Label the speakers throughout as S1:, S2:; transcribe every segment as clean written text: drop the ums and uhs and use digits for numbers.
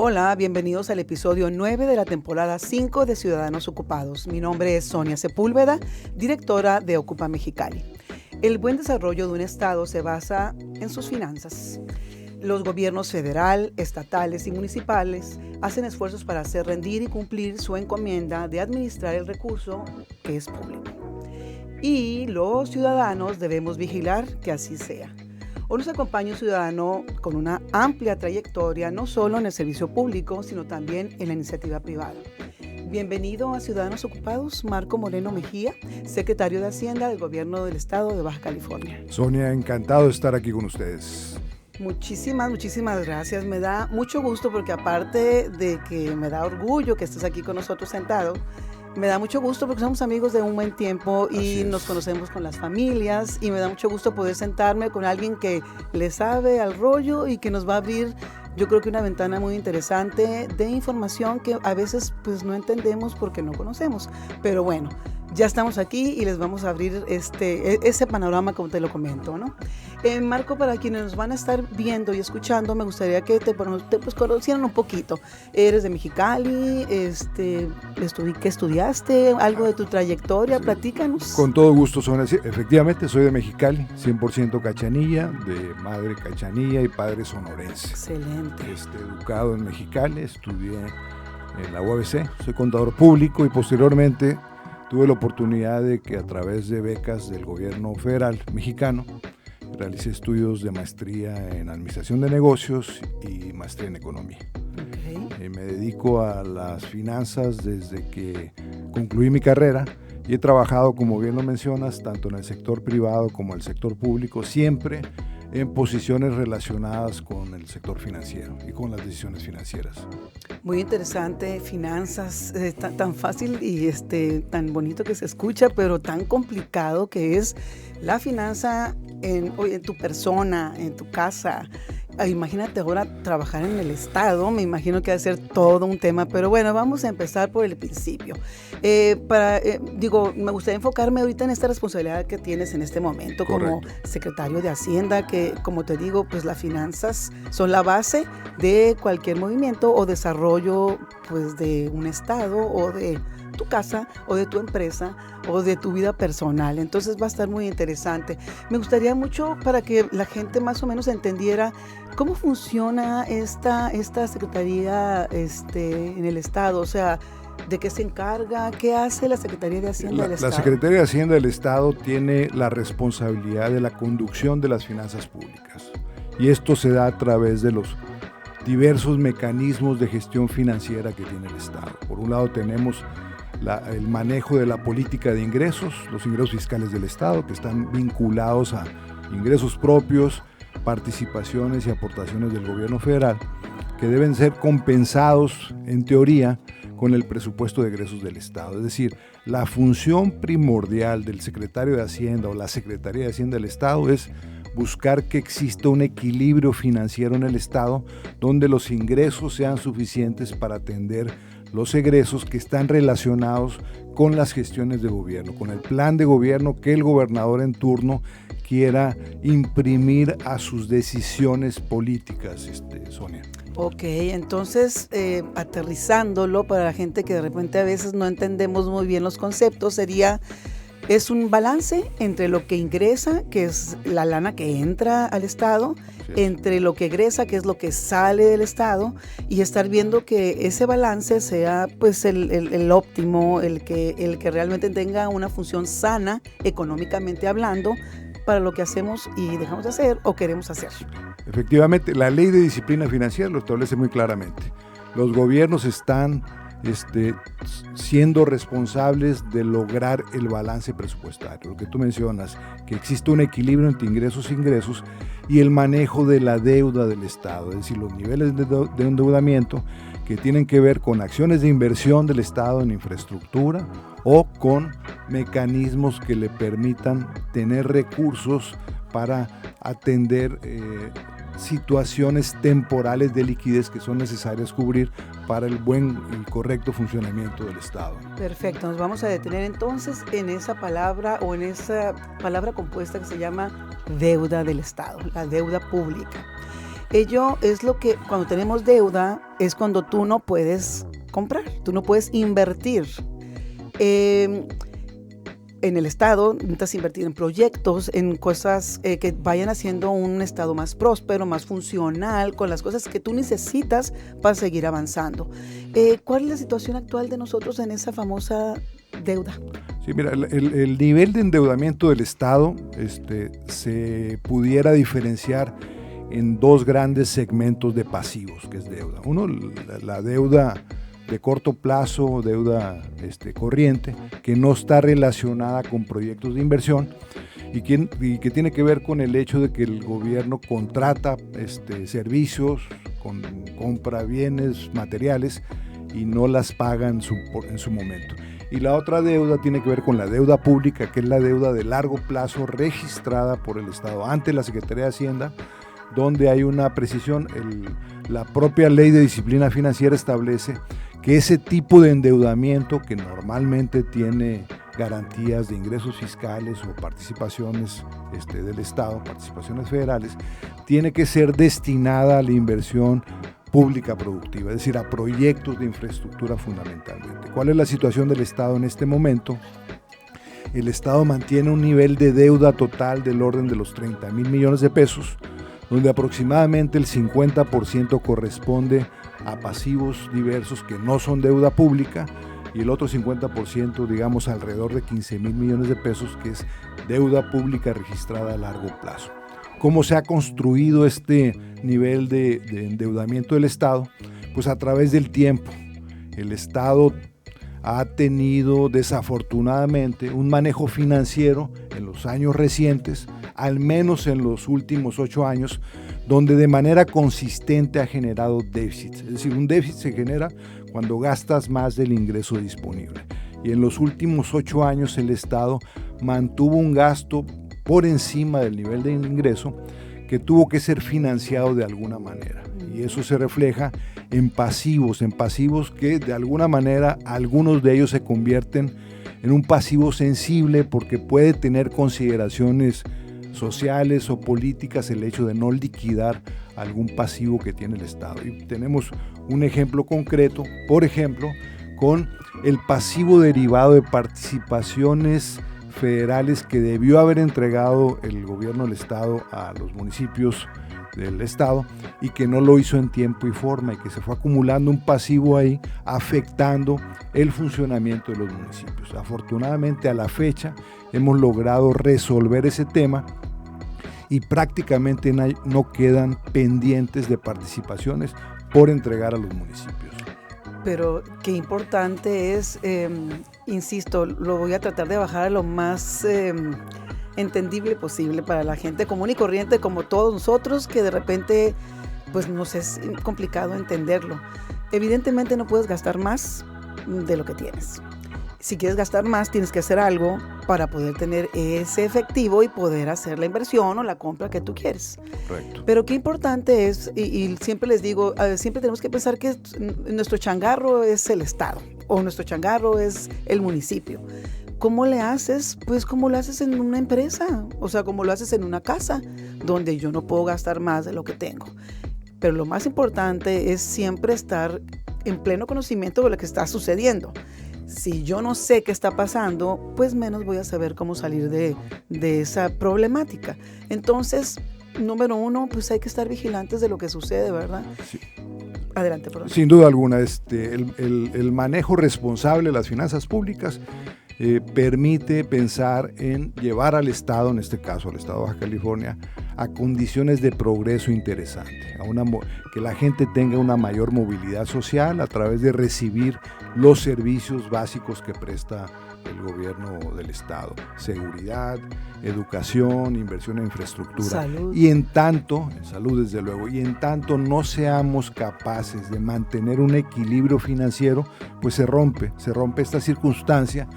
S1: Hola, bienvenidos al episodio 9 de la temporada 5 de Ciudadanos Ocupados. Mi nombre es Sonia Sepúlveda, directora de Ocupa Mexicali. El buen desarrollo de un estado se basa en sus finanzas. Los gobiernos federal, estatales y municipales hacen esfuerzos para hacer rendir y cumplir su encomienda de administrar el recurso que es público. Y los ciudadanos debemos vigilar que así sea. Hoy nos acompaña un ciudadano con una amplia trayectoria, no solo en el servicio público, sino también en la iniciativa privada. Bienvenido a Ciudadanos Ocupados, Marco Moreno Mejía, secretario de Hacienda del Gobierno del Estado de Baja California.
S2: Sonia, encantado de estar aquí con ustedes.
S1: Muchísimas gracias. Me da mucho gusto porque aparte de que me da orgullo que estés aquí con nosotros sentado, me da mucho gusto porque somos amigos de un buen tiempo y nos conocemos con las familias y me da mucho gusto poder sentarme con alguien que le sabe al rollo y que nos va a abrir, yo creo que una ventana muy interesante de información que a veces pues no entendemos porque no conocemos. Pero bueno, ya estamos aquí y les vamos a abrir ese panorama como te lo comento, ¿no? Marco, para quienes nos van a estar viendo y escuchando, me gustaría que te conocieran un poquito. Eres de Mexicali, ¿qué estudiaste? ¿Algo de tu trayectoria? Platícanos.
S2: Con todo gusto, Sonia. Sí, efectivamente, soy de Mexicali, 100% cachanilla, de madre cachanilla y padre sonorense.
S1: Excelente.
S2: Educado en Mexicali, estudié en la UABC, soy contador público y posteriormente tuve la oportunidad de que a través de becas del gobierno federal mexicano realicé estudios de maestría en administración de negocios y maestría en economía. Okay. Me dedico a las finanzas desde que concluí mi carrera y he trabajado, como bien lo mencionas, tanto en el sector privado como en el sector público, siempre en posiciones relacionadas con el sector financiero y con las decisiones financieras.
S1: Muy interesante, finanzas, tan fácil y tan bonito que se escucha, pero tan complicado que es la finanza en tu persona, en tu casa. Imagínate ahora trabajar en el Estado, me imagino que va a ser todo un tema, pero bueno, vamos a empezar por el principio. Me gustaría enfocarme ahorita en esta responsabilidad que tienes en este momento. Correcto. Como secretario de Hacienda, que como te digo, pues las finanzas son la base de cualquier movimiento o desarrollo pues de un Estado o de tu casa o de tu empresa o de tu vida personal. Entonces va a estar muy interesante. Me gustaría mucho para que la gente más o menos entendiera cómo funciona esta secretaría en el Estado, o sea, ¿de qué se encarga? ¿Qué hace la Secretaría de Hacienda del Estado?
S2: La Secretaría de Hacienda del Estado tiene la responsabilidad de la conducción de las finanzas públicas y esto se da a través de los diversos mecanismos de gestión financiera que tiene el Estado. Por un lado tenemos el manejo de la política de ingresos, los ingresos fiscales del Estado, que están vinculados a ingresos propios, participaciones y aportaciones del gobierno federal, que deben ser compensados, en teoría, con el presupuesto de egresos del Estado. Es decir, la función primordial del secretario de Hacienda o la Secretaría de Hacienda del Estado es buscar que exista un equilibrio financiero en el Estado donde los ingresos sean suficientes para atender los egresos que están relacionados con las gestiones de gobierno, con el plan de gobierno que el gobernador en turno quiera imprimir a sus decisiones políticas, Sonia.
S1: Ok, entonces aterrizándolo para la gente que de repente a veces no entendemos muy bien los conceptos, es un balance entre lo que ingresa, que es la lana que entra al Estado, sí, entre lo que egresa, que es lo que sale del Estado, y estar viendo que ese balance sea pues el óptimo, el que realmente tenga una función sana económicamente hablando para lo que hacemos y dejamos de hacer o queremos hacer.
S2: Efectivamente, la ley de disciplina financiera lo establece muy claramente. Los gobiernos están siendo responsables de lograr el balance presupuestario. Lo que tú mencionas, que existe un equilibrio entre ingresos e ingresos y el manejo de la deuda del Estado, es decir, los niveles de endeudamiento que tienen que ver con acciones de inversión del Estado en infraestructura o con mecanismos que le permitan tener recursos para atender situaciones temporales de liquidez que son necesarias cubrir para el buen y correcto funcionamiento del Estado.
S1: Perfecto, nos vamos a detener entonces en esa palabra o en esa palabra compuesta que se llama deuda del Estado, la deuda pública. Ello es lo que, cuando tenemos deuda, es cuando tú no puedes comprar, tú no puedes invertir. En el Estado necesitas invertir en proyectos, en cosas que vayan haciendo un Estado más próspero, más funcional, con las cosas que tú necesitas para seguir avanzando. ¿Cuál es la situación actual de nosotros en esa famosa deuda?
S2: Sí, mira, el nivel de endeudamiento del Estado se pudiera diferenciar en dos grandes segmentos de pasivos, que es deuda. Uno, la deuda de corto plazo, deuda corriente, que no está relacionada con proyectos de inversión y que tiene que ver con el hecho de que el gobierno contrata servicios, compra bienes materiales y no las paga en su momento. Y la otra deuda tiene que ver con la deuda pública, que es la deuda de largo plazo registrada por el Estado ante la Secretaría de Hacienda, donde hay una precisión. La propia Ley de Disciplina Financiera establece que ese tipo de endeudamiento, que normalmente tiene garantías de ingresos fiscales o participaciones del Estado, participaciones federales, tiene que ser destinada a la inversión pública productiva, es decir, a proyectos de infraestructura fundamentalmente. ¿Cuál es la situación del Estado en este momento? El Estado mantiene un nivel de deuda total del orden de los 30,000 millones de pesos, donde aproximadamente el 50% corresponde a pasivos diversos que no son deuda pública y el otro 50%, digamos alrededor de 15,000 millones de pesos, que es deuda pública registrada a largo plazo. ¿Cómo se ha construido este nivel de endeudamiento del Estado? Pues a través del tiempo. El Estado ha tenido desafortunadamente un manejo financiero en los años recientes, al menos en los últimos 8 años, donde de manera consistente ha generado déficits. Es decir, un déficit se genera cuando gastas más del ingreso disponible. Y en los últimos 8 años el Estado mantuvo un gasto por encima del nivel de ingreso que tuvo que ser financiado de alguna manera. Y eso se refleja en pasivos que de alguna manera algunos de ellos se convierten en un pasivo sensible porque puede tener consideraciones sociales o políticas el hecho de no liquidar algún pasivo que tiene el Estado. Y tenemos un ejemplo concreto, por ejemplo, con el pasivo derivado de participaciones federales que debió haber entregado el gobierno del Estado a los municipios del Estado y que no lo hizo en tiempo y forma y que se fue acumulando un pasivo ahí afectando el funcionamiento de los municipios. Afortunadamente a la fecha hemos logrado resolver ese tema y prácticamente no quedan pendientes de participaciones por entregar a los municipios.
S1: Pero qué importante es, insisto, lo voy a tratar de bajar a lo más entendible posible para la gente común y corriente como todos nosotros, que de repente pues nos es complicado entenderlo. Evidentemente no puedes gastar más de lo que tienes. Si quieres gastar más, tienes que hacer algo para poder tener ese efectivo y poder hacer la inversión o la compra que tú quieres.
S2: Correcto.
S1: Pero qué importante es, y siempre les digo, siempre tenemos que pensar que nuestro changarro es el Estado o nuestro changarro es el municipio. ¿Cómo le haces? Pues como lo haces en una empresa, o sea, como lo haces en una casa, donde yo no puedo gastar más de lo que tengo. Pero lo más importante es siempre estar en pleno conocimiento de lo que está sucediendo. Si yo no sé qué está pasando, pues menos voy a saber cómo salir de esa problemática. Entonces, número uno, pues hay que estar vigilantes de lo que sucede, ¿verdad?
S2: Sí.
S1: Adelante, perdón.
S2: Sin duda alguna, el manejo responsable de las finanzas públicas permite pensar en llevar al Estado, en este caso al Estado de Baja California, a condiciones de progreso interesante, que la gente tenga una mayor movilidad social a través de recibir los servicios básicos que presta el gobierno del Estado: seguridad, educación, inversión en infraestructura.
S1: Salud.
S2: Y en tanto, salud desde luego, y en tanto no seamos capaces de mantener un equilibrio financiero, pues se rompe esta circunstancia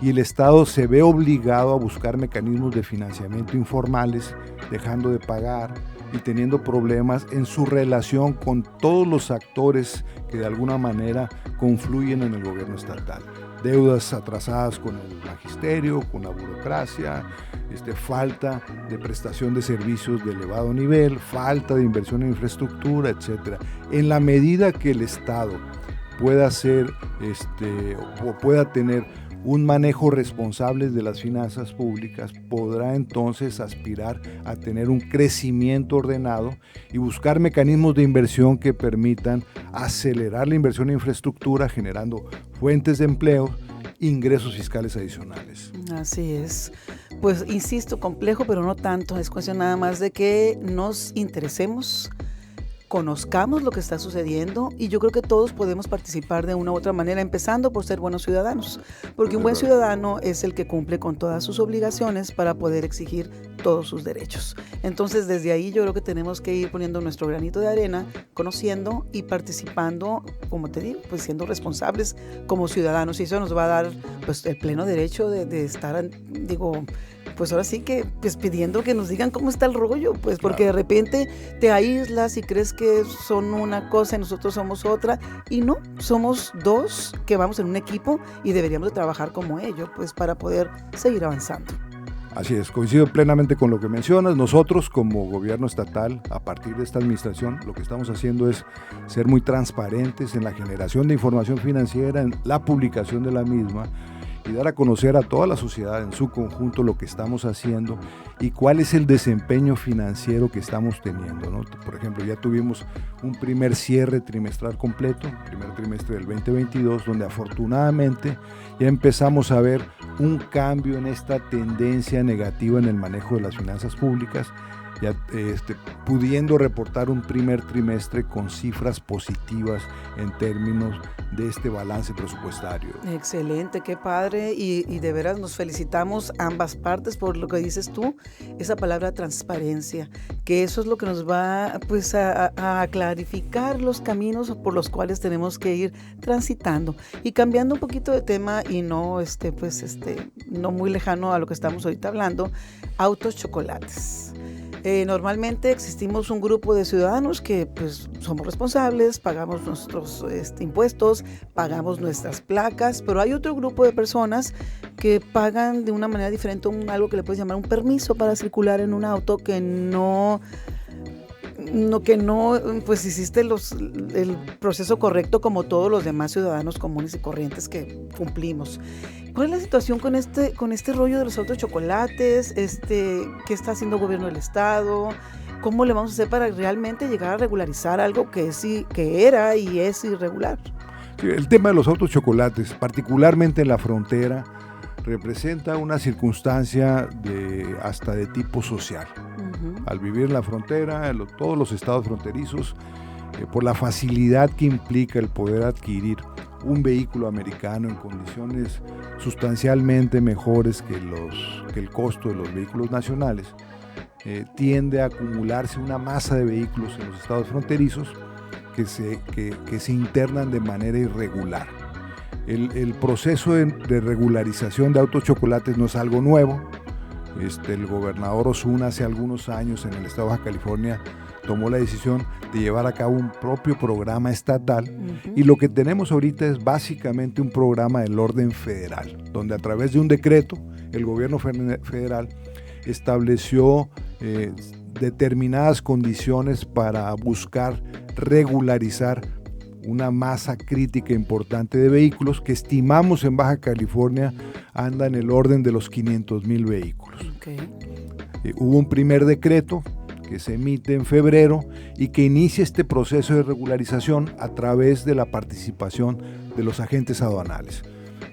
S2: y el Estado se ve obligado a buscar mecanismos de financiamiento informales, dejando de pagar y teniendo problemas en su relación con todos los actores que de alguna manera confluyen en el gobierno estatal. Deudas atrasadas con el magisterio, con la burocracia, falta de prestación de servicios de elevado nivel, falta de inversión en infraestructura, etc. En la medida que el Estado pueda hacer o pueda tener un manejo responsable de las finanzas públicas, podrá entonces aspirar a tener un crecimiento ordenado y buscar mecanismos de inversión que permitan acelerar la inversión en infraestructura, generando fuentes de empleo, ingresos fiscales adicionales.
S1: Así es. Pues insisto, complejo, pero no tanto. Es cuestión nada más de que nos interesemos, conozcamos lo que está sucediendo, y yo creo que todos podemos participar de una u otra manera, empezando por ser buenos ciudadanos, porque un buen ciudadano es el que cumple con todas sus obligaciones para poder exigir todos sus derechos. Entonces, desde ahí yo creo que tenemos que ir poniendo nuestro granito de arena, conociendo y participando, como te digo, pues siendo responsables como ciudadanos, y eso nos va a dar pues el pleno derecho de estar, pues ahora sí que pues pidiendo que nos digan cómo está el rollo, pues porque de repente te aíslas y crees que son una cosa y nosotros somos otra, y no, somos dos que vamos en un equipo y deberíamos de trabajar como ellos, pues para poder seguir avanzando.
S2: Así es, coincido plenamente con lo que mencionas. Nosotros como gobierno estatal, a partir de esta administración, lo que estamos haciendo es ser muy transparentes en la generación de información financiera, en la publicación de la misma, y dar a conocer a toda la sociedad en su conjunto lo que estamos haciendo y cuál es el desempeño financiero que estamos teniendo, ¿no? Por ejemplo, ya tuvimos un primer cierre trimestral completo, primer trimestre del 2022, donde afortunadamente ya empezamos a ver un cambio en esta tendencia negativa en el manejo de las finanzas públicas, ya pudiendo reportar un primer trimestre con cifras positivas en términos de este balance presupuestario.
S1: Excelente, qué padre, y de veras nos felicitamos ambas partes por lo que dices tú, esa palabra transparencia, que eso es lo que nos va pues a clarificar los caminos por los cuales tenemos que ir transitando. Y cambiando un poquito de tema y no no muy lejano a lo que estamos ahorita hablando, autos chocolates. Normalmente existimos un grupo de ciudadanos que pues somos responsables, pagamos nuestros impuestos, pagamos nuestras placas, pero hay otro grupo de personas que pagan de una manera diferente algo que le puedes llamar un permiso para circular en un auto que no pues hiciste el proceso correcto como todos los demás ciudadanos comunes y corrientes que cumplimos. ¿Cuál es la situación con este rollo de los autos chocolates? ¿Qué está haciendo el gobierno del estado? ¿Cómo le vamos a hacer para realmente llegar a regularizar algo que era y es irregular?
S2: Sí, el tema de los autos chocolates, particularmente en la frontera, representa una circunstancia hasta de tipo social. Uh-huh. Al vivir en la frontera, todos los estados fronterizos, por la facilidad que implica el poder adquirir un vehículo americano en condiciones sustancialmente mejores que el costo de los vehículos nacionales, tiende a acumularse una masa de vehículos en los estados fronterizos que se internan de manera irregular. El proceso de regularización de autos chocolates no es algo nuevo. El gobernador Osuna hace algunos años en el estado de Baja California tomó la decisión de llevar a cabo un propio programa estatal, uh-huh. Y lo que tenemos ahorita es básicamente un programa del orden federal, donde a través de un decreto el gobierno federal estableció determinadas condiciones para buscar regularizar una masa crítica importante de vehículos que estimamos en Baja California anda en el orden de los 500,000 vehículos. Okay. Hubo un primer decreto que se emite en febrero y que inicia este proceso de regularización a través de la participación de los agentes aduanales.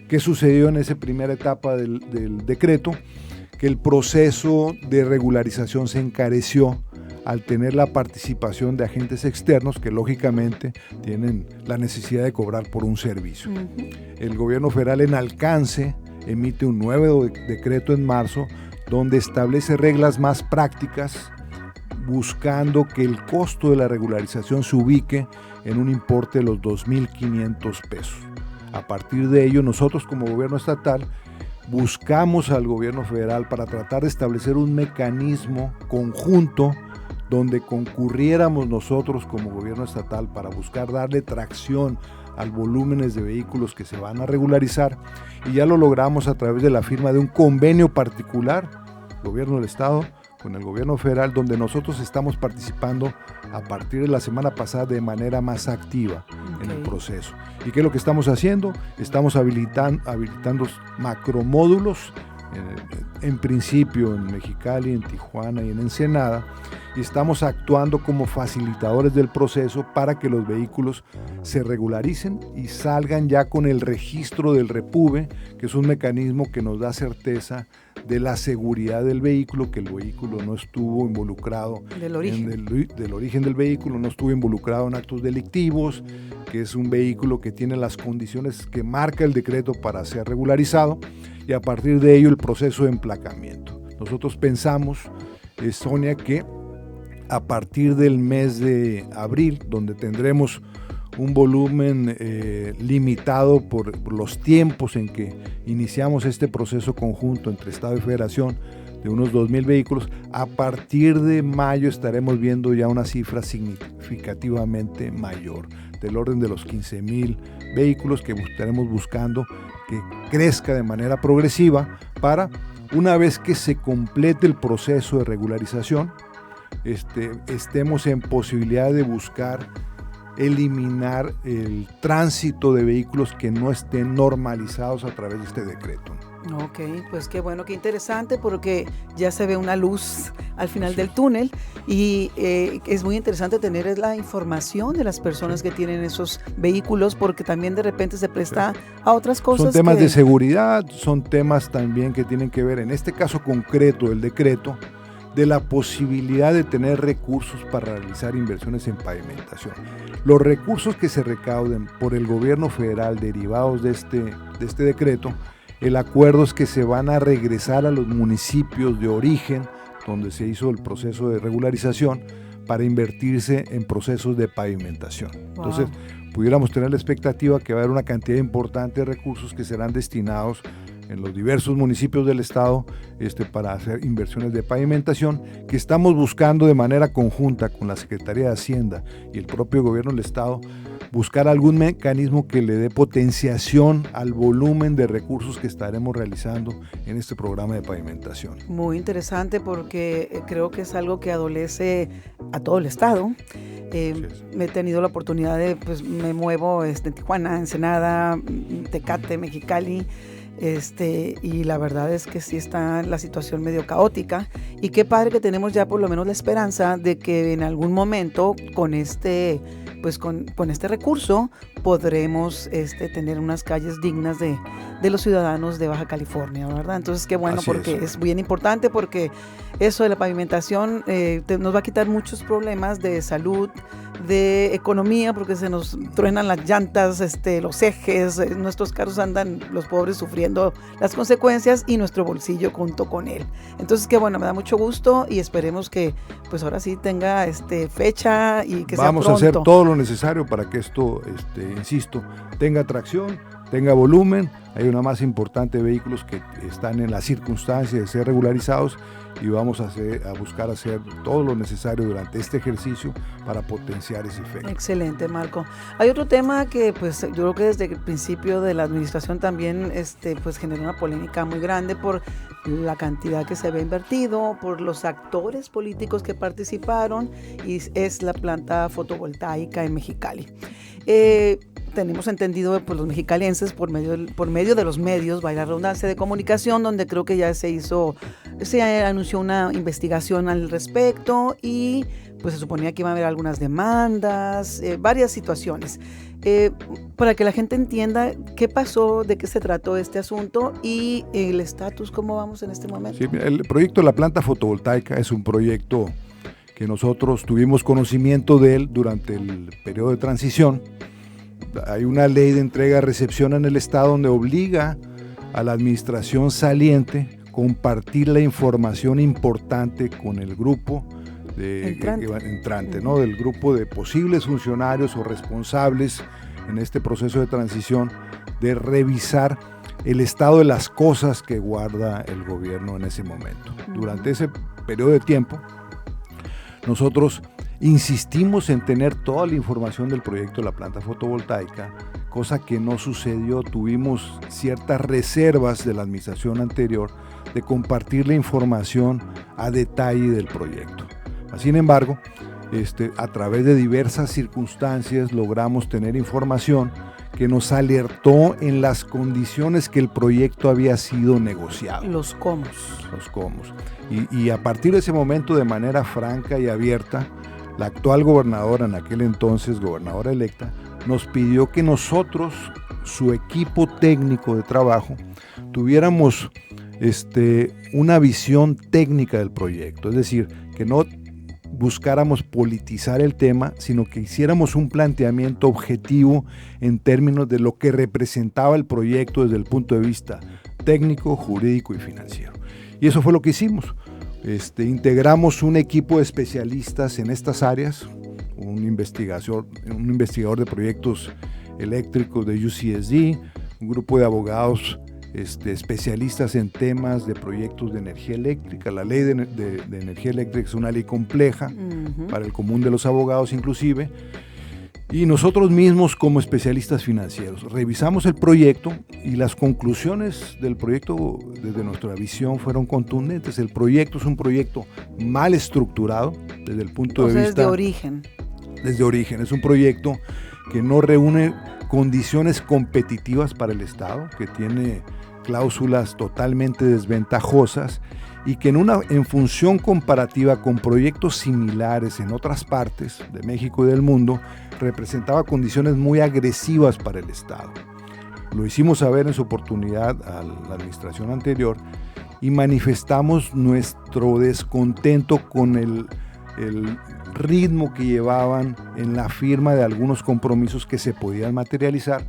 S2: ¿Qué sucedió en esa primera etapa del decreto? Que el proceso de regularización se encareció al tener la participación de agentes externos que lógicamente tienen la necesidad de cobrar por un servicio. Uh-huh. El gobierno federal en alcance emite un nuevo decreto en marzo donde establece reglas más prácticas buscando que el costo de la regularización se ubique en un importe de los $2,500 pesos. A partir de ello, nosotros como gobierno estatal buscamos al gobierno federal para tratar de establecer un mecanismo conjunto donde concurriéramos nosotros como gobierno estatal para buscar darle tracción al volúmenes de vehículos que se van a regularizar, y ya lo logramos a través de la firma de un convenio particular, gobierno del estado con el gobierno federal, donde nosotros estamos participando a partir de la semana pasada de manera más activa en el proceso. ¿Y qué es lo que estamos haciendo? Estamos habilitando macromódulos, en principio en Mexicali, en Tijuana y en Ensenada, y estamos actuando como facilitadores del proceso para que los vehículos se regularicen y salgan ya con el registro del REPUVE, que es un mecanismo que nos da certeza de la seguridad del vehículo, que el vehículo no estuvo involucrado del origen del vehículo, no estuvo involucrado en actos delictivos, que es un vehículo que tiene las condiciones que marca el decreto para ser regularizado, y a partir de ello el proceso de emplacamiento. Nosotros pensamos, Sonia, que a partir del mes de abril, donde tendremos un volumen limitado por los tiempos en que iniciamos este proceso conjunto entre Estado y Federación de unos 2,000 vehículos, a partir de mayo estaremos viendo ya una cifra significativamente mayor, del orden de los 15,000 vehículos, que estaremos buscando que crezca de manera progresiva para, una vez que se complete el proceso de regularización, estemos en posibilidad de buscar eliminar el tránsito de vehículos que no estén normalizados a través de este decreto.
S1: Ok, pues qué bueno, qué interesante, porque ya se ve una luz al final del túnel, y es muy interesante tener la información de las personas que tienen esos vehículos, porque también de repente se presta a otras cosas.
S2: Son temas de seguridad, son temas también que tienen que ver, en este caso concreto del decreto, de la posibilidad de tener recursos para realizar inversiones en pavimentación. Los recursos que se recauden por el gobierno federal derivados de este decreto, el acuerdo es que se van a regresar a los municipios de origen donde se hizo el proceso de regularización para invertirse en procesos de pavimentación. Wow. Entonces, pudiéramos tener la expectativa que va a haber una cantidad importante de recursos que serán destinados en los diversos municipios del estado para hacer inversiones de pavimentación, que estamos buscando de manera conjunta con la Secretaría de Hacienda y el propio gobierno del estado, buscar algún mecanismo que le dé potenciación al volumen de recursos que estaremos realizando en este programa de pavimentación.
S1: Muy interesante, porque creo que es algo que adolece a todo el estado. Me he tenido la oportunidad me muevo en Tijuana, Ensenada, Tecate, Mexicali, y la verdad es que sí está la situación medio caótica, y qué padre que tenemos ya por lo menos la esperanza de que en algún momento con este recurso podremos tener unas calles dignas de los ciudadanos de Baja California, ¿verdad? Entonces qué bueno, porque es bien importante, porque eso de la pavimentación nos va a quitar muchos problemas de salud, de economía, porque se nos truenan las llantas, los ejes, nuestros carros andan los pobres sufriendo las consecuencias, y nuestro bolsillo junto con él. Entonces qué bueno, me da mucho gusto, y esperemos que pues ahora sí tenga fecha y que sea pronto.
S2: Vamos a hacer todo lo necesario para que esto, insisto, tenga tracción, tenga volumen. Hay una masa importante de vehículos que están en la circunstancia de ser regularizados, y vamos a buscar hacer todo lo necesario durante este ejercicio para potenciar ese efecto.
S1: Excelente, Marco. Hay otro tema que yo creo que desde el principio de la administración también generó una polémica muy grande por la cantidad que se había invertido, por los actores políticos que participaron, y es la planta fotovoltaica en Mexicali. Tenemos entendido los mexicalienses por medio de los medios, vaya la redundancia, de comunicación, donde creo que ya se anunció una investigación al respecto, y pues se suponía que iba a haber algunas demandas, varias situaciones. Para que la gente entienda qué pasó, de qué se trató este asunto y el estatus, cómo vamos en este momento.
S2: Sí, el proyecto de la planta fotovoltaica es un proyecto que nosotros tuvimos conocimiento de él durante el periodo de transición. Hay una ley de entrega-recepción en el estado donde obliga a la administración saliente compartir la información importante con el grupo entrante, ¿no? Del grupo de posibles funcionarios o responsables en este proceso de transición, de revisar el estado de las cosas que guarda el gobierno en ese momento. Durante ese periodo de tiempo, nosotros insistimos en tener toda la información del proyecto de la planta fotovoltaica, cosa que no sucedió. Tuvimos ciertas reservas de la administración anterior de compartir la información a detalle del proyecto. Sin embargo, a través de diversas circunstancias logramos tener información que nos alertó en las condiciones que el proyecto había sido negociado.
S1: Los cómo.
S2: Y a partir de ese momento, de manera franca y abierta, la actual gobernadora, en aquel entonces gobernadora electa, nos pidió que nosotros, su equipo técnico de trabajo, tuviéramos una visión técnica del proyecto, es decir, que no buscáramos politizar el tema, sino que hiciéramos un planteamiento objetivo en términos de lo que representaba el proyecto desde el punto de vista técnico, jurídico y financiero. Y eso fue lo que hicimos. Integramos un equipo de especialistas en estas áreas, un investigador de proyectos eléctricos de UCSD, un grupo de abogados especialistas en temas de proyectos de energía eléctrica. La ley de energía eléctrica es una ley compleja para el común de los abogados inclusive, y nosotros mismos como especialistas financieros revisamos el proyecto y las conclusiones del proyecto desde nuestra visión fueron contundentes. El proyecto es un proyecto mal estructurado desde el punto de vista...
S1: Desde origen.
S2: Desde origen, es un proyecto que no reúne condiciones competitivas para el Estado, que tiene cláusulas totalmente desventajosas y que en función comparativa con proyectos similares en otras partes de México y del mundo, representaba condiciones muy agresivas para el Estado. Lo hicimos saber en su oportunidad a la administración anterior y manifestamos nuestro descontento con el ritmo que llevaban en la firma de algunos compromisos que se podían materializar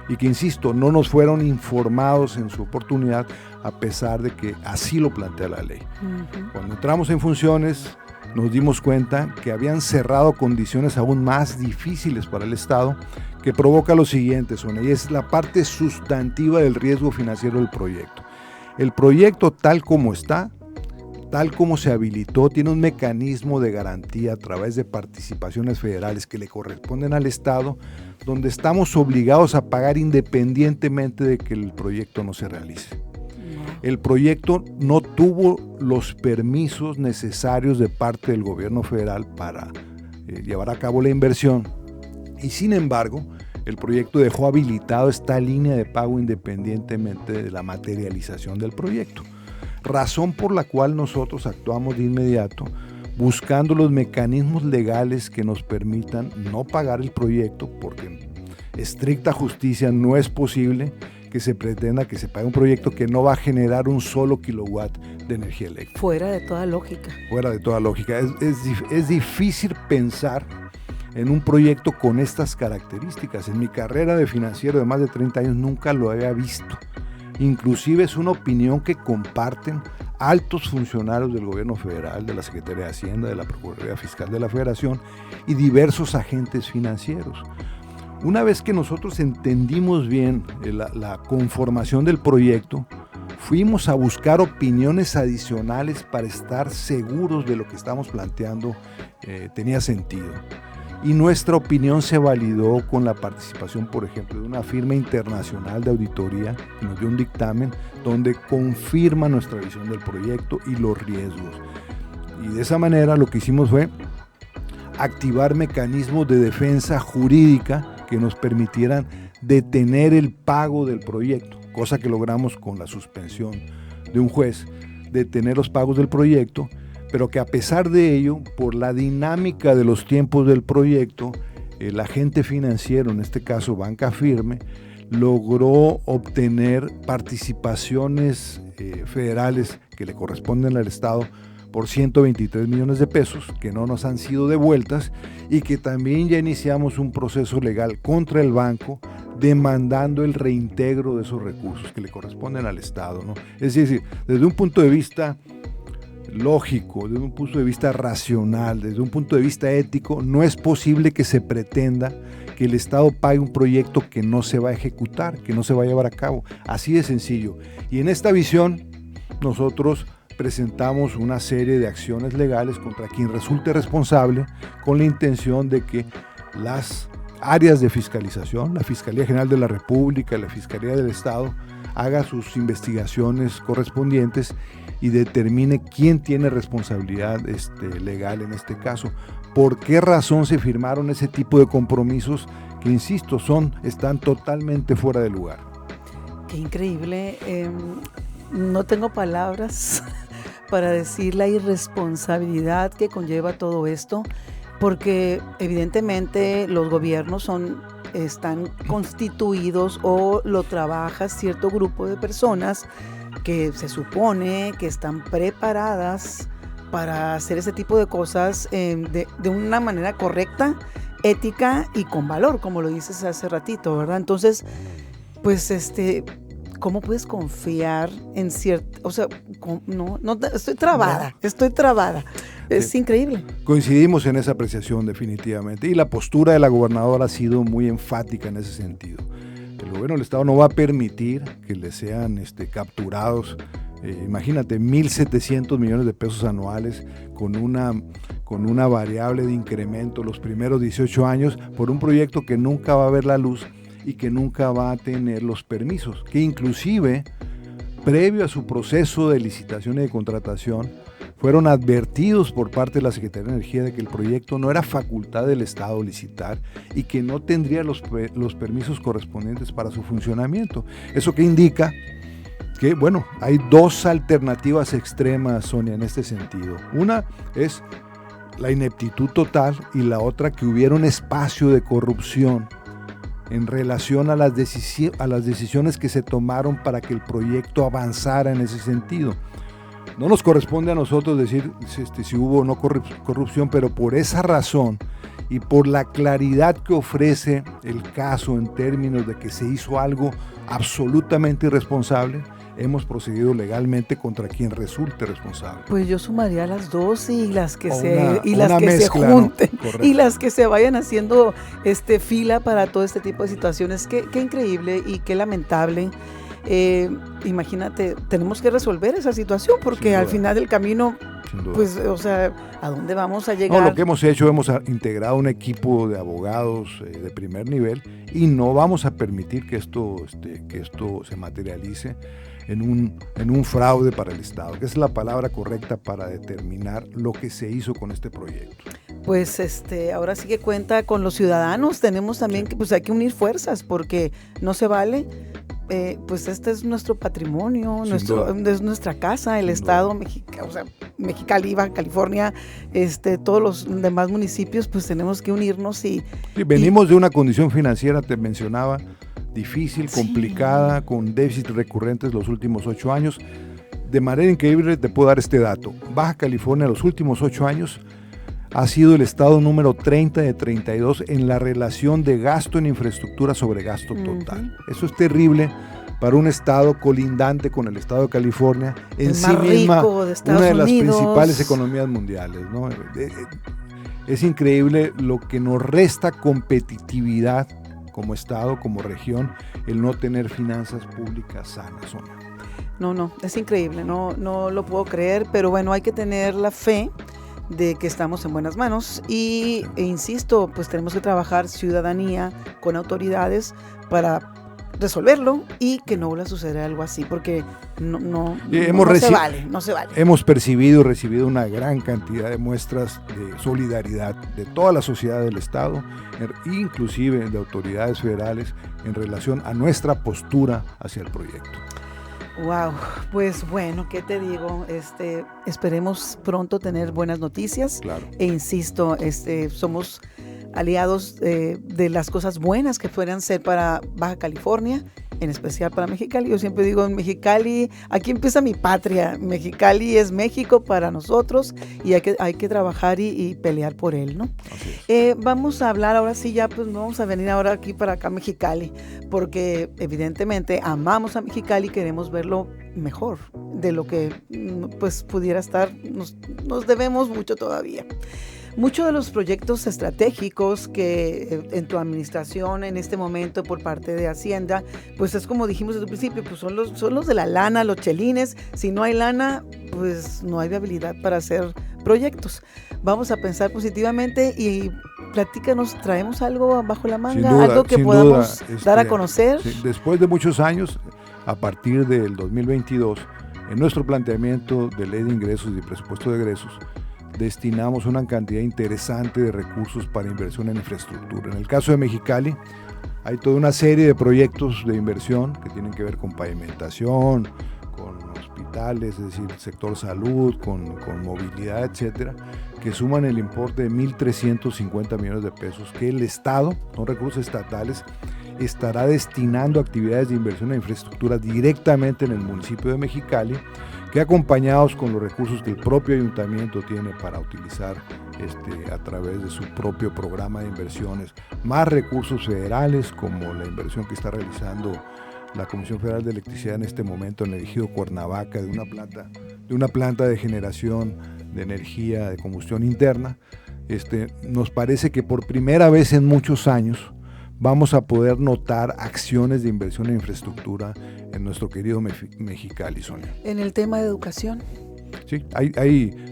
S2: y que, insisto, no nos fueron informados en su oportunidad, a pesar de que así lo plantea la ley. Cuando entramos en funciones, nos dimos cuenta que habían cerrado condiciones aún más difíciles para el Estado, que provoca lo siguiente, Sonia, y es la parte sustantiva del riesgo financiero del proyecto. El proyecto, tal como está, tal como se habilitó, tiene un mecanismo de garantía a través de participaciones federales que le corresponden al Estado, donde estamos obligados a pagar independientemente de que el proyecto no se realice. El proyecto no tuvo los permisos necesarios de parte del gobierno federal para llevar a cabo la inversión, y sin embargo, el proyecto dejó habilitado esta línea de pago independientemente de la materialización del proyecto. Razón por la cual nosotros actuamos de inmediato buscando los mecanismos legales que nos permitan no pagar el proyecto, porque en estricta justicia no es posible que se pretenda que se pague un proyecto que no va a generar un solo kilowatt de energía eléctrica.
S1: Fuera de toda lógica.
S2: Fuera de toda lógica. Es difícil pensar en un proyecto con estas características. En mi carrera de financiero de más de 30 años nunca lo había visto. Inclusive es una opinión que comparten altos funcionarios del gobierno federal, de la Secretaría de Hacienda, de la Procuraduría Fiscal de la Federación y diversos agentes financieros. Una vez que nosotros entendimos bien la conformación del proyecto, fuimos a buscar opiniones adicionales para estar seguros de lo que estamos planteando tenía sentido. Y nuestra opinión se validó con la participación, por ejemplo, de una firma internacional de auditoría que nos dio un dictamen donde confirma nuestra visión del proyecto y los riesgos. Y de esa manera lo que hicimos fue activar mecanismos de defensa jurídica que nos permitieran detener el pago del proyecto, cosa que logramos con la suspensión de un juez, detener los pagos del proyecto, pero que a pesar de ello, por la dinámica de los tiempos del proyecto, el agente financiero, en este caso Banca Firme, logró obtener participaciones federales que le corresponden al Estado por 123 millones de pesos, que no nos han sido devueltas, y que también ya iniciamos un proceso legal contra el banco demandando el reintegro de esos recursos que le corresponden al Estado, ¿no? Es decir, desde un punto de vista lógico, desde un punto de vista racional, desde un punto de vista ético, no es posible que se pretenda que el Estado pague un proyecto que no se va a ejecutar, que no se va a llevar a cabo. Así de sencillo. Y en esta visión, nosotros presentamos una serie de acciones legales contra quien resulte responsable, con la intención de que las áreas de fiscalización, la Fiscalía General de la República, la Fiscalía del Estado, haga sus investigaciones correspondientes y determine quién tiene responsabilidad legal en este caso. ¿Por qué razón se firmaron ese tipo de compromisos que, insisto, están totalmente fuera de lugar?
S1: Qué increíble. No tengo palabras para decir la irresponsabilidad que conlleva todo esto, porque evidentemente los gobiernos están constituidos o lo trabaja cierto grupo de personas que se supone que están preparadas para hacer ese tipo de cosas de una manera correcta, ética y con valor, como lo dices hace ratito, ¿verdad? Entonces, pues ¿cómo puedes confiar en cierto? O sea, no, estoy trabada. Es increíble.
S2: Coincidimos en esa apreciación definitivamente, y la postura de la gobernadora ha sido muy enfática en ese sentido. El gobierno del Estado no va a permitir que le sean capturados, imagínate, 1.700 millones de pesos anuales con una variable de incremento los primeros 18 años por un proyecto que nunca va a ver la luz y que nunca va a tener los permisos, que inclusive, previo a su proceso de licitación y de contratación, fueron advertidos por parte de la Secretaría de Energía de que el proyecto no era facultad del Estado licitar y que no tendría los permisos correspondientes para su funcionamiento. ¿Eso qué indica? Que, bueno, hay dos alternativas extremas, Sonia, en este sentido. Una es la ineptitud total y la otra que hubiera un espacio de corrupción en relación a las decisiones que se tomaron para que el proyecto avanzara en ese sentido. No nos corresponde a nosotros decir si hubo o no corrupción, pero por esa razón y por la claridad que ofrece el caso en términos de que se hizo algo absolutamente irresponsable, hemos procedido legalmente contra quien resulte responsable.
S1: Pues yo sumaría las dos y las que se junten, ¿no? Y las que se vayan haciendo fila para todo este tipo de situaciones. Qué increíble y qué lamentable. Imagínate, tenemos que resolver esa situación porque al final del camino, pues, o sea, ¿a dónde vamos a llegar?
S2: No, lo que hemos hecho, hemos integrado un equipo de abogados de primer nivel y no vamos a permitir que esto se materialice en un fraude para el Estado, que es la palabra correcta para determinar lo que se hizo con este proyecto.
S1: Pues ahora sí que cuenta con los ciudadanos, tenemos también que, pues hay que unir fuerzas porque no se vale. Pues este es nuestro patrimonio, es nuestra casa, el Estado, Mexicali, Baja California, todos los demás municipios, pues tenemos que unirnos
S2: venimos de una condición financiera, te mencionaba, difícil, complicada, con déficits recurrentes los últimos 8 años. De manera increíble te puedo dar este dato. Baja California los últimos 8 años ha sido el estado número 30 de 32 en la relación de gasto en infraestructura sobre gasto total. Eso es terrible para un estado colindante con el estado de California, en sí misma una de las principales economías mundiales, ¿no? Es increíble lo que nos resta competitividad como estado, como región, el no tener finanzas públicas sanas, Sonia.
S1: No, es increíble, no lo puedo creer, pero bueno, hay que tener la fe de que estamos en buenas manos e insisto, pues tenemos que trabajar ciudadanía con autoridades para resolverlo y que no vuelva a suceder algo así, porque no se vale. Hemos
S2: percibido y recibido una gran cantidad de muestras de solidaridad de toda la sociedad del Estado, inclusive de autoridades federales, en relación a nuestra postura hacia el proyecto.
S1: Wow, pues bueno, ¿qué te digo? Esperemos pronto tener buenas noticias.
S2: Claro.
S1: E insisto, somos aliados de las cosas buenas que puedan ser para Baja California en especial para Mexicali. Yo siempre digo, en Mexicali, aquí empieza mi patria. Mexicali es México para nosotros y hay que trabajar y pelear por él, ¿no? Vamos a hablar ahora sí, ya pues no vamos a venir ahora aquí para acá a Mexicali, porque evidentemente amamos a Mexicali y queremos verlo mejor de lo que pues pudiera estar. Nos debemos mucho todavía. Muchos de los proyectos estratégicos que en tu administración en este momento por parte de Hacienda, pues es como dijimos desde el principio, pues son los de la lana, los chelines. Si no hay lana, pues no hay viabilidad para hacer proyectos. Vamos a pensar positivamente y platícanos, ¿traemos algo bajo la manga?
S2: Duda,
S1: algo que podamos dar a conocer.
S2: Sí, después de muchos años, a partir del 2022, en nuestro planteamiento de ley de ingresos y de presupuesto de egresos, destinamos una cantidad interesante de recursos para inversión en infraestructura. En el caso de Mexicali, hay toda una serie de proyectos de inversión que tienen que ver con pavimentación, con hospitales, es decir, sector salud, con movilidad, etcétera, que suman el importe de 1.350 millones de pesos que el Estado, son recursos estatales, estará destinando a actividades de inversión en infraestructura directamente en el municipio de Mexicali, que acompañados con los recursos que el propio ayuntamiento tiene para utilizar a través de su propio programa de inversiones, más recursos federales como la inversión que está realizando la Comisión Federal de Electricidad en este momento en el ejido Cuernavaca de una planta de generación de energía de combustión interna. Nos parece que por primera vez en muchos años vamos a poder notar acciones de inversión en infraestructura en nuestro querido Mexicali, Sonia.
S1: En el tema de educación.
S2: Sí,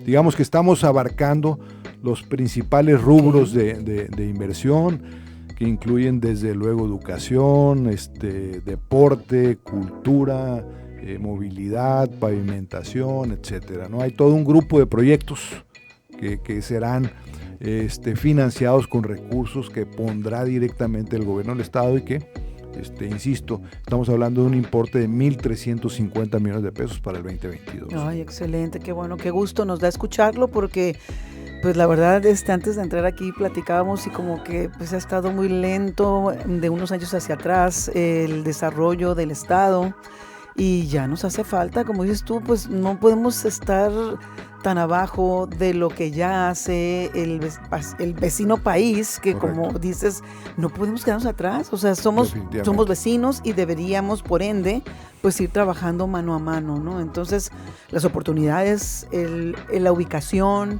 S2: digamos que estamos abarcando los principales rubros de inversión, que incluyen desde luego educación, deporte, cultura, movilidad, pavimentación, etcétera, ¿no? Hay todo un grupo de proyectos que serán financiados con recursos que pondrá directamente el gobierno del Estado y que, insisto, estamos hablando de un importe de 1.350 millones de pesos para el 2022.
S1: Ay, excelente, qué bueno, qué gusto nos da escucharlo porque pues la verdad antes de entrar aquí platicábamos y como que pues ha estado muy lento de unos años hacia atrás el desarrollo del Estado y ya nos hace falta, como dices tú, pues no podemos estar tan abajo de lo que ya hace el vecino país, que correcto, como dices, no podemos quedarnos atrás, o sea, somos vecinos y deberíamos, por ende, pues ir trabajando mano a mano, ¿no? Entonces, las oportunidades, la ubicación,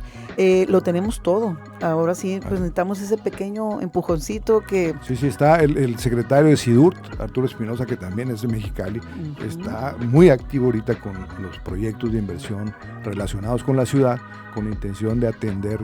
S1: lo tenemos todo. Ahora sí, pues necesitamos ese pequeño empujoncito que...
S2: Sí, está el secretario de SIDURT, Arturo Espinosa, que también es de Mexicali, está muy activo ahorita con los proyectos de inversión relacionados con la ciudad, con la intención de atender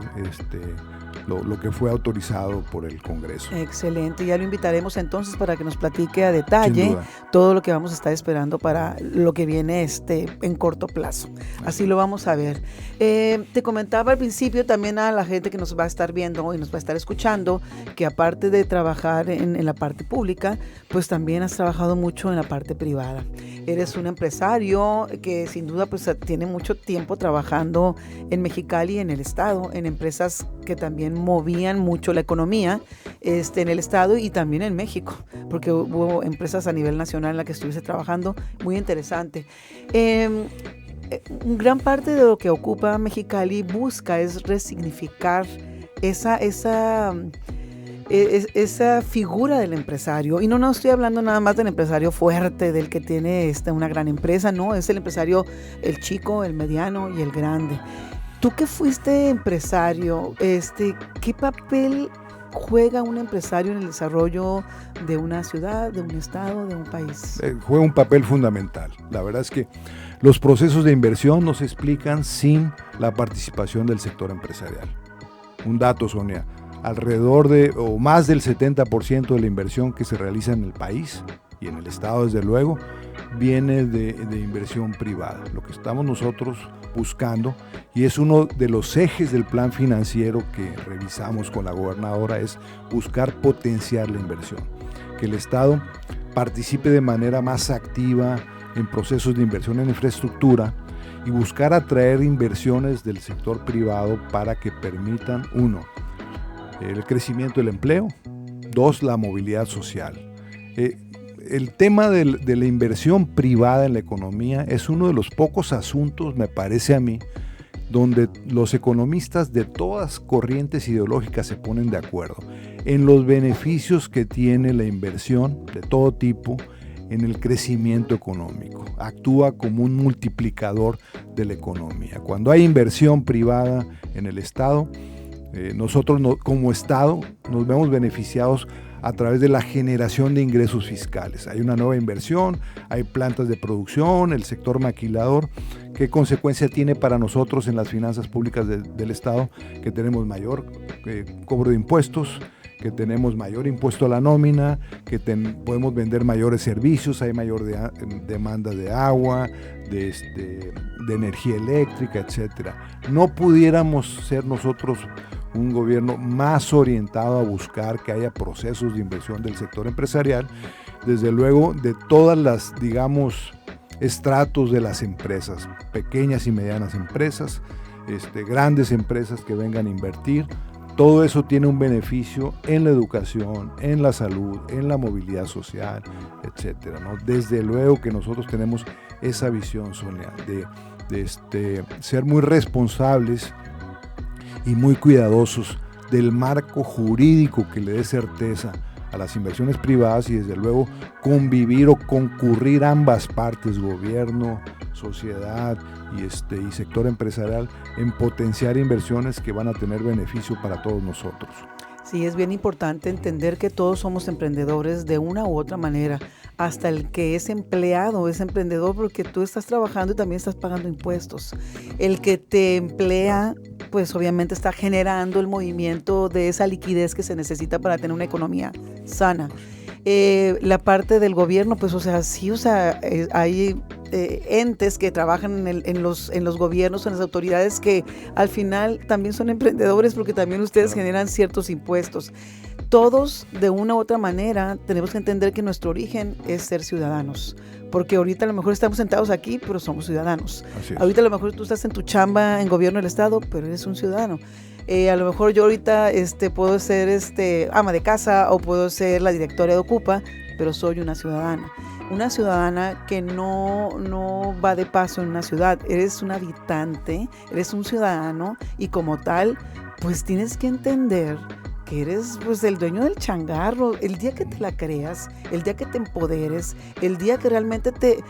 S2: lo que fue autorizado por el Congreso.
S1: Excelente, ya lo invitaremos entonces para que nos platique a detalle todo lo que vamos a estar esperando para lo que viene en corto plazo. Así lo vamos a ver. Te comentaba al principio también a la gente que nos va a estar viendo y nos va a estar escuchando que aparte de trabajar en la parte pública, pues también has trabajado mucho en la parte privada. Eres un empresario que sin duda pues tiene mucho tiempo trabajando en Mexicali, en el estado, en empresas que también movían mucho la economía en el estado y también en México, porque hubo empresas a nivel nacional en la que estuviste trabajando, muy interesante. Gran parte de lo que ocupa Mexicali busca es resignificar esa figura del empresario, y no estoy hablando nada más del empresario fuerte, del que tiene una gran empresa, no, es el empresario, el chico, el mediano y el grande. Tú que fuiste empresario, ¿qué papel juega un empresario en el desarrollo de una ciudad, de un estado, de un país?
S2: Juega un papel fundamental. La verdad es que los procesos de inversión no se explican sin la participación del sector empresarial. Un dato, Sonia, alrededor o más del 70% de la inversión que se realiza en el país y en el estado, desde luego, viene de inversión privada. Lo que estamos nosotros buscando, y es uno de los ejes del plan financiero que revisamos con la gobernadora, es buscar potenciar la inversión, que el Estado participe de manera más activa en procesos de inversión en infraestructura y buscar atraer inversiones del sector privado para que permitan, 1, el crecimiento del empleo, 2, la movilidad social. el tema de la inversión privada en la economía es uno de los pocos asuntos, me parece a mí, donde los economistas de todas corrientes ideológicas se ponen de acuerdo en los beneficios que tiene la inversión de todo tipo en el crecimiento económico. Actúa como un multiplicador de la economía. Cuando hay inversión privada en el Estado, nosotros como Estado nos vemos beneficiados a través de la generación de ingresos fiscales. Hay una nueva inversión, hay plantas de producción, el sector maquilador. ¿Qué consecuencia tiene para nosotros en las finanzas públicas del Estado? Que tenemos mayor cobro de impuestos, que tenemos mayor impuesto a la nómina, que podemos vender mayores servicios, hay mayor demanda de agua, de energía eléctrica, etcétera. No pudiéramos ser nosotros un gobierno más orientado a buscar que haya procesos de inversión del sector empresarial, desde luego de todas las, digamos, estratos de las empresas, pequeñas y medianas empresas, grandes empresas que vengan a invertir. Todo eso tiene un beneficio en la educación, en la salud, en la movilidad social, etcétera, ¿no? Desde luego que nosotros tenemos esa visión, Sonia, de ser muy responsables y muy cuidadosos del marco jurídico que le dé certeza a las inversiones privadas y desde luego convivir o concurrir ambas partes, gobierno, sociedad y sector empresarial, en potenciar inversiones que van a tener beneficio para todos nosotros.
S1: Sí, es bien importante entender que todos somos emprendedores de una u otra manera. Hasta el que es empleado es emprendedor porque tú estás trabajando y también estás pagando impuestos. El que te emplea, pues obviamente está generando el movimiento de esa liquidez que se necesita para tener una economía sana. La parte del gobierno, pues hay entes que trabajan en los gobiernos, en las autoridades, que al final también son emprendedores porque también ustedes generan ciertos impuestos. Todos, de una u otra manera, tenemos que entender que nuestro origen es ser ciudadanos, porque ahorita a lo mejor estamos sentados aquí, pero somos ciudadanos. Ahorita a lo mejor tú estás en tu chamba en gobierno del Estado, pero eres un ciudadano. A lo mejor yo ahorita puedo ser ama de casa o puedo ser la directora de Ocupa, pero soy una ciudadana que no va de paso en una ciudad. Eres un habitante, eres un ciudadano y como tal, pues tienes que entender que eres pues el dueño del changarro. El día que te la creas, el día que te empoderes, el día que realmente te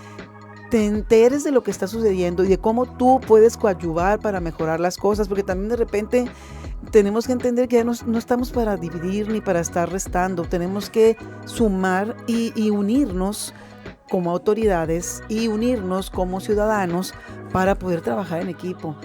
S1: enteres de lo que está sucediendo y de cómo tú puedes coadyuvar para mejorar las cosas, porque también de repente tenemos que entender que ya no estamos para dividir ni para estar restando, tenemos que sumar y unirnos como autoridades y unirnos como ciudadanos para poder trabajar en equipo.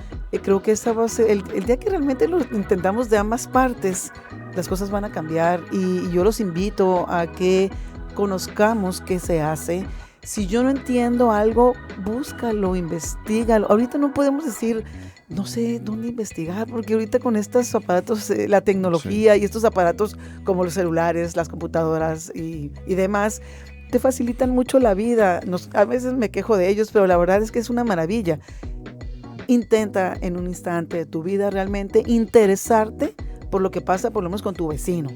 S1: Creo que esta va a ser el día que realmente lo intentamos de ambas partes, las cosas van a cambiar y yo los invito a que conozcamos qué se hace. Si yo no entiendo algo, búscalo, investígalo. Ahorita no podemos decir, no sé dónde investigar, porque ahorita con estos aparatos, la tecnología y estos aparatos como los celulares, las computadoras y demás, te facilitan mucho la vida. A veces me quejo de ellos, pero la verdad es que es una maravilla. Intenta en un instante de tu vida realmente interesarte por lo que pasa por lo menos con tu vecino.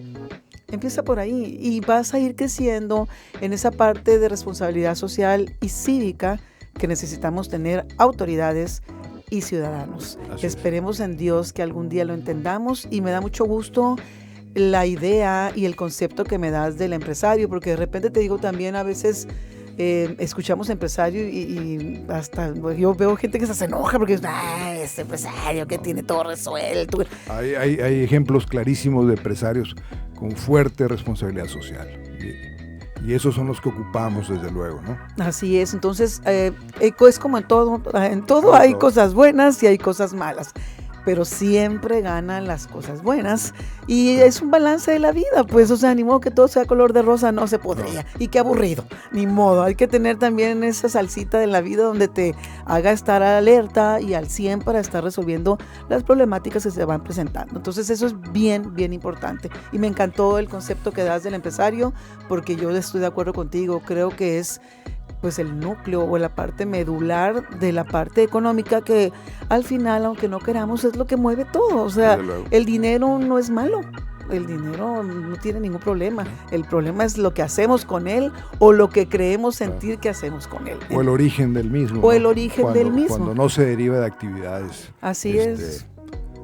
S1: Empieza por ahí y vas a ir creciendo en esa parte de responsabilidad social y cívica que necesitamos tener autoridades y ciudadanos. Esperemos en Dios que algún día lo entendamos y me da mucho gusto la idea y el concepto que me das del empresario, porque de repente te digo también a veces escuchamos empresario y hasta yo veo gente que se enoja porque este empresario que tiene todo resuelto.
S2: Hay ejemplos clarísimos de empresarios con fuerte responsabilidad social y esos son los que ocupamos desde luego, ¿no?
S1: Así es, entonces es como en todo hay cosas buenas y hay cosas malas, pero siempre ganan las cosas buenas y es un balance de la vida, pues, o sea, ni modo que todo sea color de rosa, no se podría, y qué aburrido, ni modo, hay que tener también esa salsita de la vida donde te haga estar alerta y al 100 para estar resolviendo las problemáticas que se van presentando. Entonces eso es bien, bien importante y me encantó el concepto que das del empresario porque yo estoy de acuerdo contigo, creo que es pues el núcleo o la parte medular de la parte económica que al final, aunque no queramos, es lo que mueve todo. O sea, el dinero no es malo. el dinero no tiene ningún problema. El problema es lo que hacemos con él o lo que creemos sentir que hacemos con él.
S2: O el origen del mismo.
S1: O el origen del mismo.
S2: Cuando no se deriva de actividades.
S1: Así es.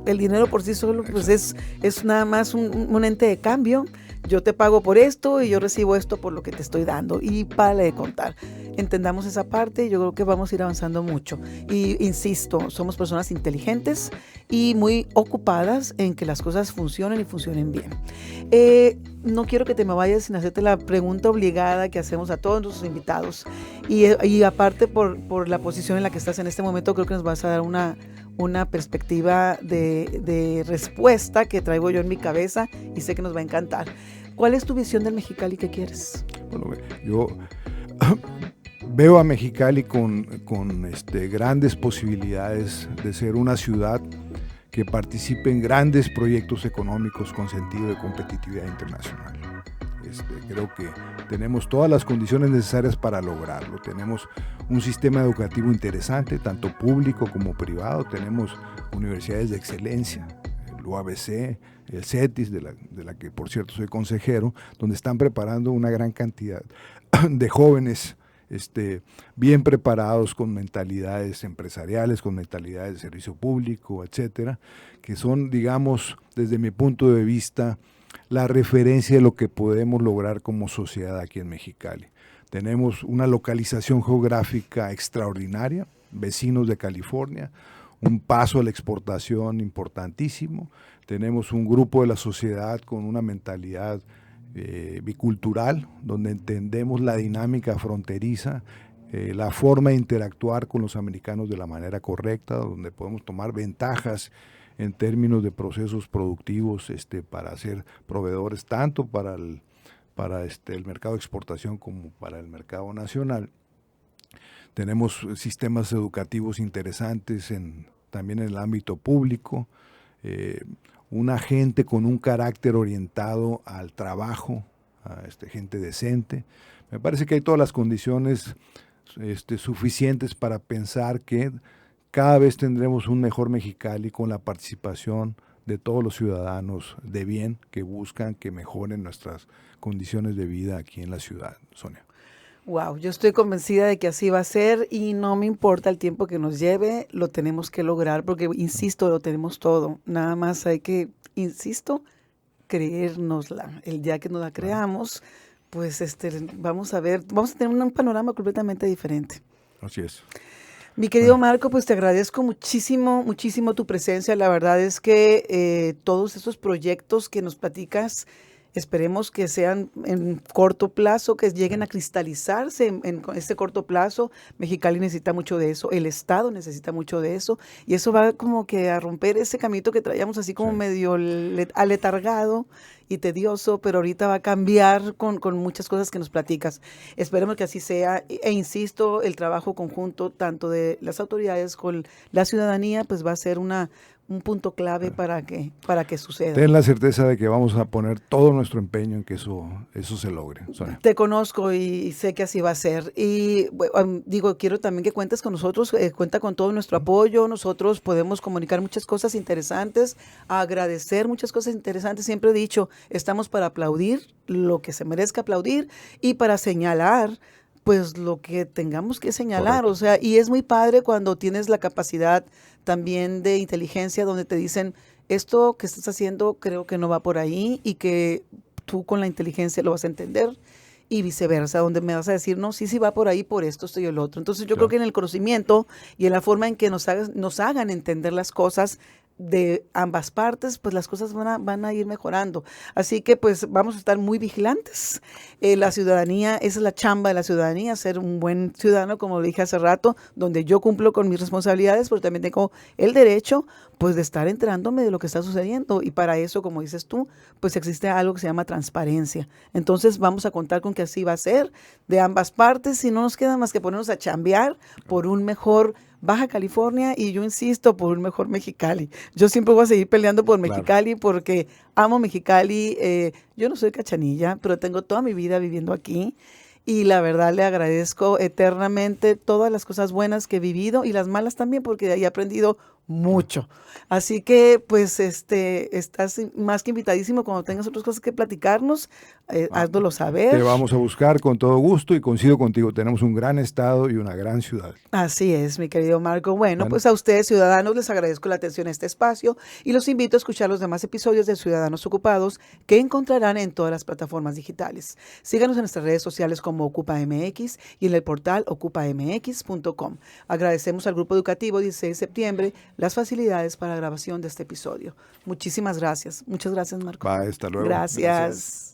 S1: El dinero por sí solo pues es nada más un ente de cambio. Yo te pago por esto y yo recibo esto por lo que te estoy dando. Y para de contar. Entendamos esa parte y yo creo que vamos a ir avanzando mucho. Y insisto, somos personas inteligentes y muy ocupadas en que las cosas funcionen y funcionen bien. No quiero que te me vayas sin hacerte la pregunta obligada que hacemos a todos nuestros invitados. Y aparte por la posición en la que estás en este momento, creo que nos vas a dar una perspectiva de respuesta que traigo yo en mi cabeza y sé que nos va a encantar. ¿Cuál es tu visión del Mexicali que quieres?
S2: Bueno, yo veo a Mexicali con grandes posibilidades de ser una ciudad que participe en grandes proyectos económicos con sentido de competitividad internacional. Creo que tenemos todas las condiciones necesarias para lograrlo. Tenemos un sistema educativo interesante, tanto público como privado. Tenemos universidades de excelencia, el UABC, el CETIS, de la que por cierto soy consejero, donde están preparando una gran cantidad de jóvenes bien preparados, con mentalidades empresariales, con mentalidades de servicio público, etcétera, que son, digamos, desde mi punto de vista, la referencia de lo que podemos lograr como sociedad aquí en Mexicali. Tenemos una localización geográfica extraordinaria, vecinos de California, un paso a la exportación importantísimo, tenemos un grupo de la sociedad con una mentalidad bicultural, donde entendemos la dinámica fronteriza, la forma de interactuar con los americanos de la manera correcta, donde podemos tomar ventajas en términos de procesos productivos para ser proveedores tanto para el mercado de exportación como para el mercado nacional. Tenemos sistemas educativos interesantes también en el ámbito público, una gente con un carácter orientado al trabajo, gente decente. Me parece que hay todas las condiciones suficientes para pensar que cada vez tendremos un mejor Mexicali con la participación de todos los ciudadanos de bien que buscan que mejoren nuestras condiciones de vida aquí en la ciudad, Sonia.
S1: Wow, yo estoy convencida de que así va a ser y no me importa el tiempo que nos lleve, lo tenemos que lograr porque, insisto, lo tenemos todo. Nada más hay que, insisto, creérnosla. El día que nos la creamos, pues vamos a ver, vamos a tener un panorama completamente diferente.
S2: Así es.
S1: Mi querido Marco, pues te agradezco muchísimo, muchísimo tu presencia. La verdad es que todos estos proyectos que nos platicas, esperemos que sean en corto plazo, que lleguen a cristalizarse en este corto plazo. Mexicali necesita mucho de eso, el Estado necesita mucho de eso, y eso va como que a romper ese caminito que traíamos así como medio aletargado y tedioso, pero ahorita va a cambiar con muchas cosas que nos platicas. Esperemos que así sea, e insisto, el trabajo conjunto tanto de las autoridades con la ciudadanía, pues va a ser un punto clave para que suceda.
S2: Ten la certeza de que vamos a poner todo nuestro empeño en que eso se logre, Sonia.
S1: Te conozco y sé que así va a ser. Y quiero también que cuentes con nosotros, cuenta con todo nuestro apoyo. Nosotros podemos comunicar muchas cosas interesantes, agradecer muchas cosas interesantes. Siempre he dicho, estamos para aplaudir lo que se merezca aplaudir y para señalar pues lo que tengamos que señalar. Correcto. O sea, y es muy padre cuando tienes la capacidad también de inteligencia donde te dicen, esto que estás haciendo creo que no va por ahí y que tú con la inteligencia lo vas a entender y viceversa, donde me vas a decir, no, sí va por ahí, por esto, esto y el otro. Entonces yo creo que en el conocimiento y en la forma en que nos hagan entender las cosas de ambas partes, pues las cosas van a ir mejorando. Así que pues vamos a estar muy vigilantes. La ciudadanía, esa es la chamba de la ciudadanía, ser un buen ciudadano, como lo dije hace rato, donde yo cumplo con mis responsabilidades, pero también tengo el derecho pues de estar enterándome de lo que está sucediendo, y para eso, como dices tú, pues existe algo que se llama transparencia. Entonces vamos a contar con que así va a ser de ambas partes y no nos queda más que ponernos a chambear por un mejor Baja California y yo insisto por un mejor Mexicali. Yo siempre voy a seguir peleando por Mexicali porque amo Mexicali. Yo no soy cachanilla, pero tengo toda mi vida viviendo aquí y la verdad le agradezco eternamente todas las cosas buenas que he vivido y las malas también, porque de ahí he aprendido mucho. Así que, pues, estás más que invitadísimo cuando tengas otras cosas que platicarnos,
S2: Ah,
S1: háznoslo
S2: te
S1: saber.
S2: vamos a buscar con todo gusto y coincido contigo, tenemos un gran estado y una gran ciudad.
S1: Así es, mi querido Marco. Bueno,
S2: Bueno,
S1: pues a ustedes, ciudadanos, les agradezco la atención a este espacio y los invito a escuchar los demás episodios de Ciudadanos Ocupados que encontrarán en todas las plataformas digitales. Síganos en nuestras redes sociales como OcupaMX y en el portal ocupamx.com. Agradecemos al Grupo Educativo 16 de septiembre las facilidades para la grabación de este episodio. Muchísimas gracias. Muchas gracias, Marco.
S2: bye, hasta luego. Gracias.
S1: Gracias.